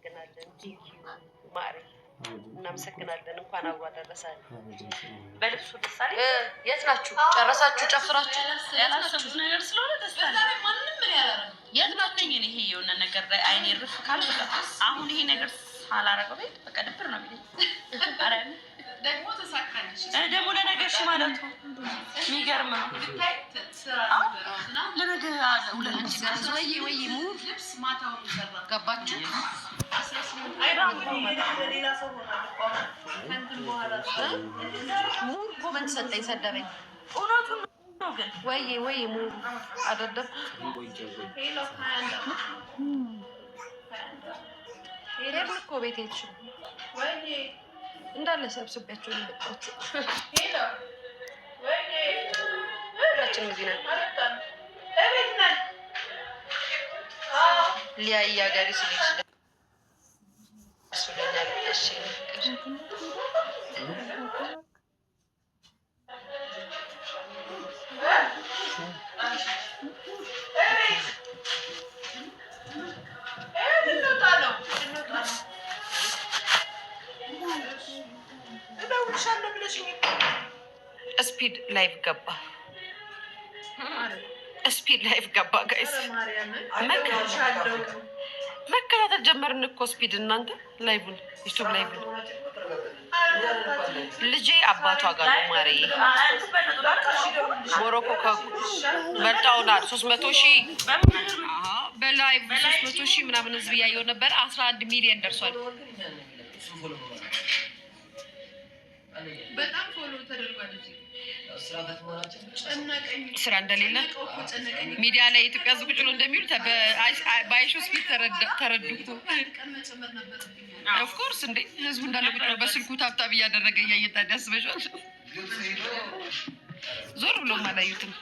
እናመሰግናለን። ቴንኪዩ ማሪ እናመሰግናለን። እንኳን አብሮ አደረሳል። በልብሱ ደሳሌ የት ናችሁ? ጨረሳችሁ? ጨፍራችሁ? ያላሰቡት ነገር ስለሆነ ደስታ ነው። ማንንም ምን ያላረገ የት ናችሁ? ይሄ የሆነ ነገር ላይ አይኔ ርፍ ካልበቃ አሁን ይሄ ነገር ሳላረገው ቤት በቃ ድብር ነው የሚለኝ። አረ ደግሞ ተሳካልሽ። ደግሞ ለነገርሽ ማለት ነው የሚገርም ነው። ለነገ ሁለት ጋር ወይ ሙሉ ልብስ ማታውን ይሰራ ገባችሁ? ሙሉ ኮመንት ሰጠኝ ሰደበኝ። እውነቱን ነው ግን ወይ ሙሉ አደረኩት። ሄሎ እኮ ቤት የትሽው እንዳለ ሰብስቤያቸው ነው የመጣሁት። ሁላችንም እዚህ ነን። ሊያ ጋሪ ስለሽ ስለኛል። እሺ ስፒድ ላይቭ ገባ። ስፒድ ላይቭ ገባ። ጋይስ መከታተል ጀመርን እኮ ስፒድ። እናንተ ላይቭን ዩቲዩብ ላይቭን ልጄ አባቷ ጋር ነው ማሪ ሞሮኮ በልጣውናል። 300,000 በላይቭ 300,000 ምናምን ህዝብ እያየው ነበር። 11 ሚሊዮን ደርሷል። በጣም ፎሎ ተደርጓል። ስራ እንደሌለ ሚዲያ ላይ ኢትዮጵያ ዝቁጭ ብሎ እንደሚሉት በአይሾ ስፒድ ተረዱት። ኦፍኮርስ እንዴ ህዝቡ እንዳለ ቁጭ ብሎ በስልኩ ታብታብ እያደረገ እያየታ ያስበሻል። ዞር ብሎም አላዩትም።